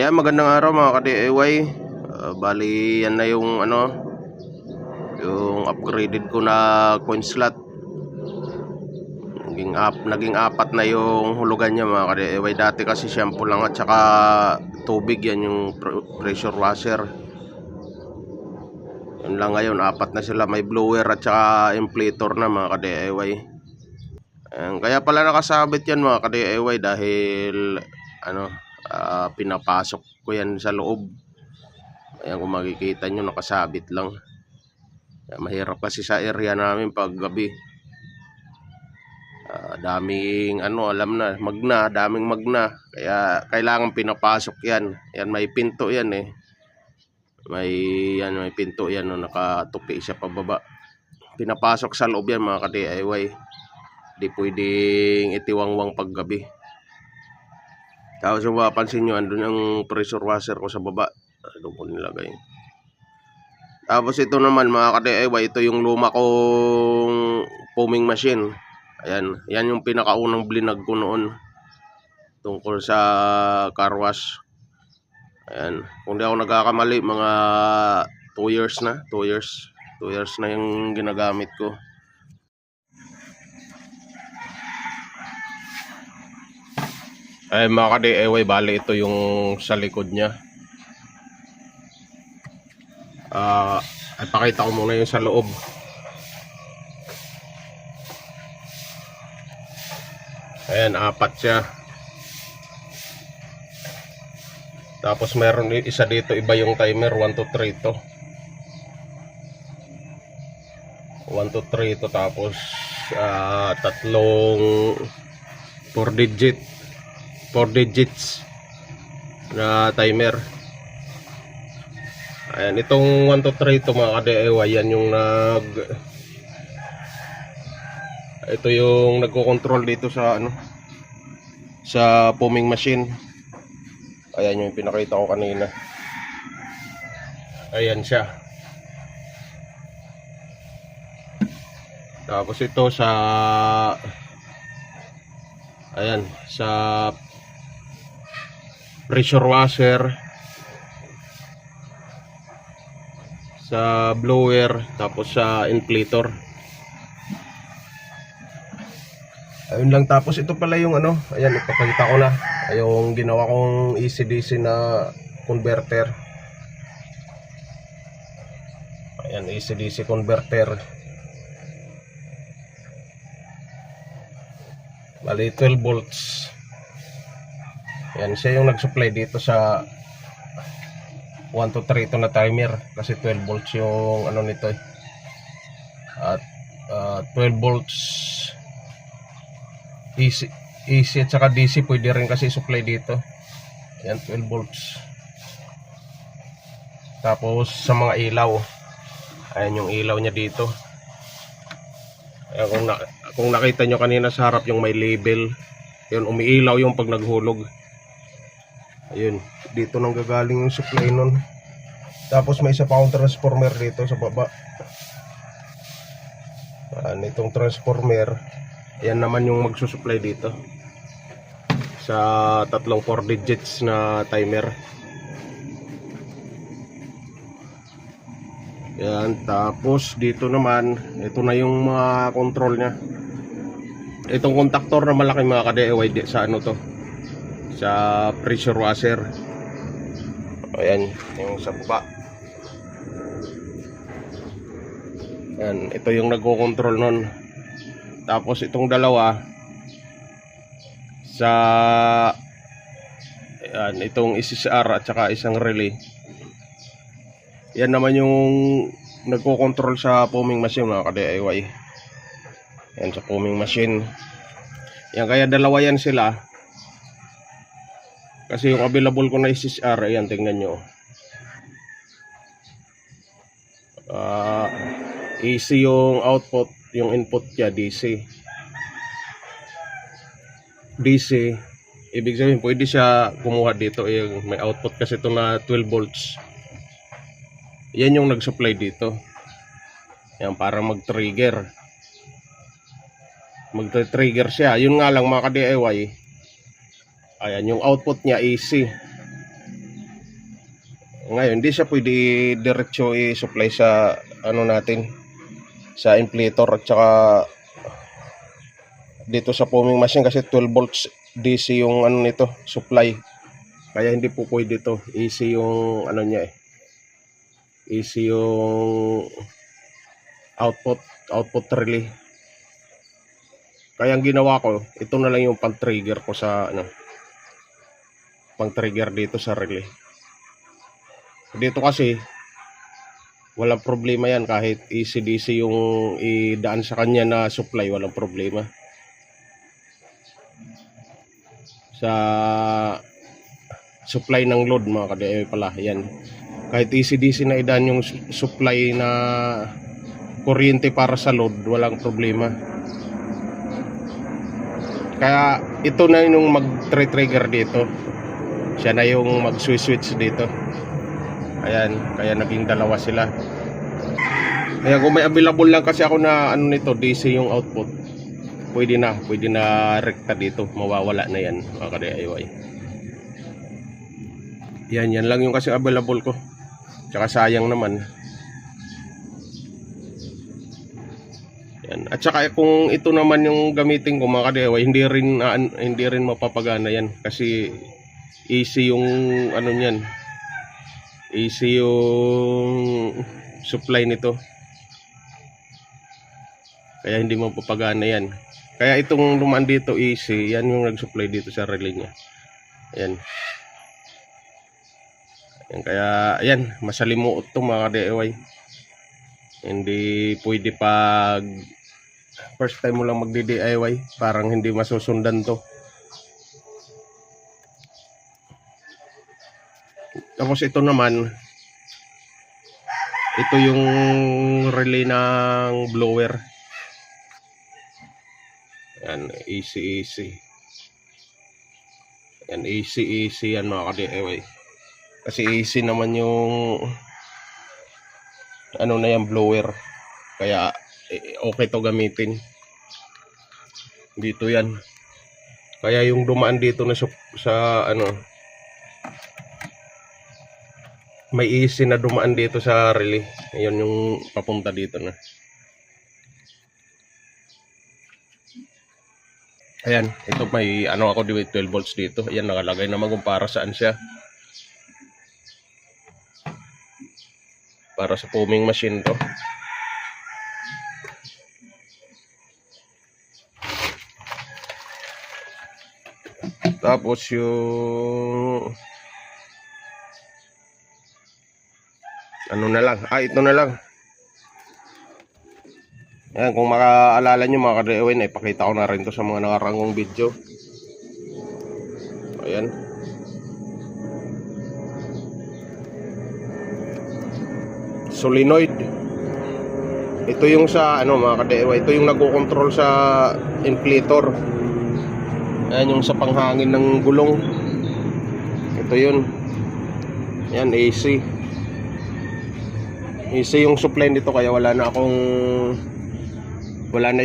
Ayan, magandang araw mga ka-DIY. Bali yan na yung yung upgraded ko na coin slot. Naging apat na yung hulugan niya mga ka-DIY. Dati kasi shampoo lang at saka tubig, yan yung pressure washer. Yan lang, ngayon apat na sila, may blower at saka inflator na mga ka-DIY. Kaya pala nakasabit yan mga ka-DIY dahil pinapasok ko yan sa loob. Ayan, kung makikita nyo, nakasabit lang. Mahirap kasi sa area namin pag gabi. Daming daming magna. Kaya kailangan pinapasok yan. Yan, may pinto yan eh. May pinto yan, nakatupi siya pababa. Pinapasok sa loob yan mga ka-DIY. Di pwedeng itiwangwang pag gabi. Tapos kung mapapansin nyo, andun yung pressure washer ko sa baba. Doon ko nilagay. Tapos ito naman mga ka-DIY, ito yung luma kong foaming machine. Ayan, yan yung pinakaunang blinag ko noon tungkol sa car wash. Ayan, kung di ako nagkakamali, mga 2 years na. 2 years na yung ginagamit ko. Ay mga ka-DIY, bali ito yung sa likod niya. Ipakita ko muna yung sa loob. Ayan, apat siya. Tapos meron isa dito, iba yung timer, 1 to 3 to. 1 to 3 to, tapos tatlong 4 digits na timer. Ayan, itong 1 to 3 to mga ka-DIY, yan yung ito yung nagko-control dito sa sa foaming machine. Ayan yung pinakita ko kanina. Ayan siya. Tapos ito sa pressure washer, sa blower, tapos sa inflator. Ayun lang. Tapos ito pala yung ayan, ipakita ko na yung ginawa kong AC/DC na converter. Ayan, AC/DC converter. Bali 12 volts. Ayan, siya yung nag-supply dito sa 1 to 3 ito na timer, kasi 12 volts yung nito eh. At 12 volts AC at saka DC pwede rin kasi supply dito. Ayan, 12 volts. Tapos sa mga ilaw, ayan yung ilaw niya dito. Ayan, kung nakita nyo kanina sa harap yung may label, yun, umiilaw yung pag naghulog. Ayun, dito nang gagaling yung supply nun. Tapos may isa pa akong transformer dito sa baba. Itong transformer, yan naman yung magsusupply dito sa tatlong 4 digits na timer. Yan, tapos dito naman, ito na yung mga control nya. Itong contactor na malaki mga ka-DIY sa sa pressure washer. Ayan, yung sa baba. Yan, ito yung nagko-control nun. Tapos itong dalawa sa itong SSR at saka isang relay. Yan naman yung nagko-control sa foaming machine mga ka-DIY. Yan, sa foaming machine. Yan, kaya dalawa yan sila. Kasi yung available ko na SSR, ayan, tingnan nyo. AC yung output, yung input niya DC. Ibig sabihin pwede siya kumuha dito, yung may output kasi ito na 12 volts. Yan yung nag-supply dito. Yan, para mag-trigger siya. Yun nga lang mga ka-DIY, ayan, yung output niya AC. Ngayon, hindi siya pwede diretso i-supply sa ano natin, sa inflator at saka dito sa foaming machine kasi 12 volts DC yung ano nito, supply. Kaya hindi po pwede to. AC yung ano niya eh. AC yung output relay. Kaya ang ginawa ko, ito na lang yung pang-trigger ko sa ano, pang-trigger dito sa relay. Dito kasi walang problema yan kahit AC-DC yung idaan sa kanya na supply, walang problema. Sa supply ng load mga ka-DIY pala, yan. Kahit AC-DC na idaan yung supply na kuryente para sa load, walang problema. Kaya ito na yung mag-trigger dito. Siya na yung mag-switch dito. Ayan, kaya naging dalawa sila. Kaya kung may available lang kasi ako na ano nito, DC yung output, pwede na rekta dito, mawawala na yan mga ka-DIY. Yan lang yung kasi available ko. Tsaka sayang naman. Yan. At saka kung ito naman yung gamitin ko mga ka-DIY, hindi rin mapapagana yan kasi easy yung ano niyan. Easy yung supply nito. Kaya hindi mapapagana yan. Kaya itong lumaan dito easy, yan yung nag-supply dito sa relay niya. Ayan. Ayan, kaya ayan, masalimuot to mga ka-DIY. Hindi pwede pag first time mo lang magdi-DIY, parang hindi masusundan to. Tapos ito naman, ito yung relay ng blower. Yan, AC. Yan, AC yan mga ka-DIY. Kasi AC naman yung ano na yan, blower. Kaya okay to gamitin. Dito yan. Kaya yung dumaan dito na sa ano, may AC na dumaan dito sa relay. Ayun yung papunta dito na. Ayan, ito may ano ako dito, 12 volts dito. Ayan, nakalagay naman kung para saan siya. Para sa foaming machine to. Tapos yung ano na lang, ito na lang. Ayan, kung makaalala nyo mga ka-DIY, ipakita ko na rin to sa mga nakarangong video. Ayan. Solenoid. Ito yung sa ano mga ka-DIY, ito yung nagko-control sa inflator. Ayan yung sa panghangin ng gulong. Ito yun. Ayan, AC. AC yung supply nito kaya wala na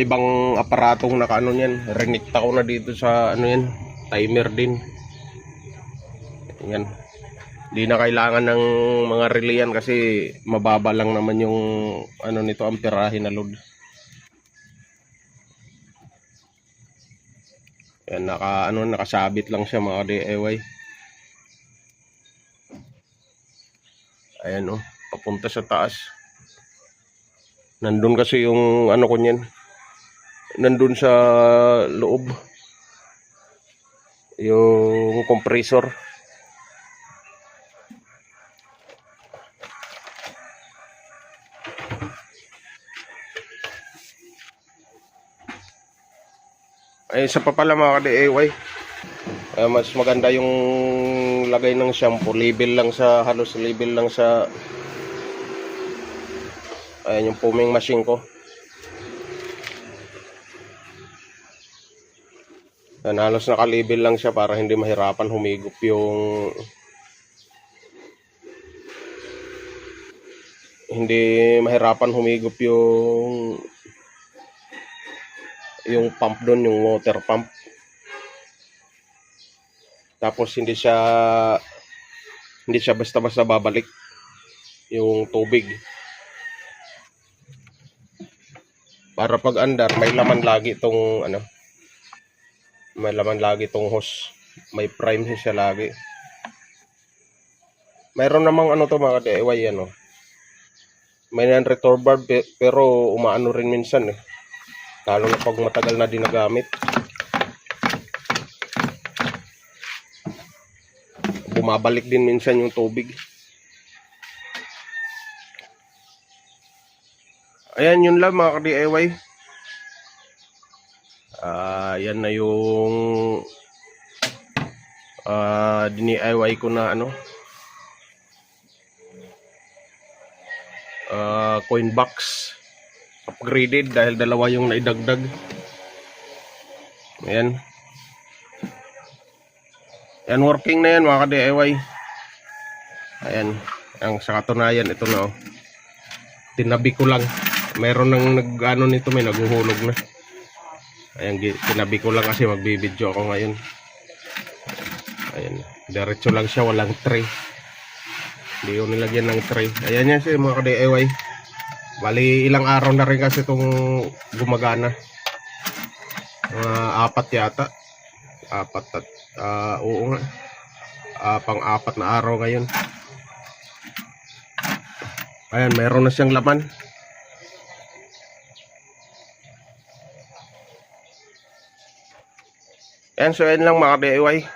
ibang aparatong nakaano niyan. Renikta ko na dito sa ano yan, timer din. Ayan. Hindi na kailangan ng mga relay yan kasi mababa lang naman yung ano nito, amperahe na load. Ayan, nakasabit lang siya mga DIY. Ayan papunta sa taas. Nandun kasi yung ano ko niyan. Nandun sa loob. Yung compressor. Ay, isa pa pala mga ka-DIY. Mas maganda yung lagay ng shampoo. Halos label lang sa ayan yung foaming machine ko. Yan, halos naka-label lang siya para hindi mahirapan humigop yung pump doon, yung water pump. Tapos hindi siya Hindi siya basta-basta babalik yung tubig. Para pag andar, may laman lagi itong ano, may laman lagi itong hose. May prime siya lagi. Mayroon namang ano to mga DIY ano. May non-retorb valve pero umaano rin minsan eh. Lalo na pag matagal na din nagamit. Bumabalik din minsan yung tubig. Ayan, yun lang mga ka-DIY. Yan na yung DIY ko na ano, coin box. Upgraded dahil dalawa yung naidagdag. Ayan. Yan, working na yan mga ka-DIY. Ayan. Ang sa katunayan, ito na oh. Tinabi ko lang. Meron nang nag-ano nito, may naguhulog na. Ayan, tinabi ko lang kasi magbibideo ako ngayon. Ayan. Diretso lang siya, walang tray. Hindi ko nilagyan ng tray. Ayan yan siya mga ka-DIY. Bali, ilang araw na rin kasi itong gumagana. Apat yata. Apat at oo nga. Pang-apat na araw ngayon. Ayan, meron na siyang laman. Ayan, so ayan lang mga DIY.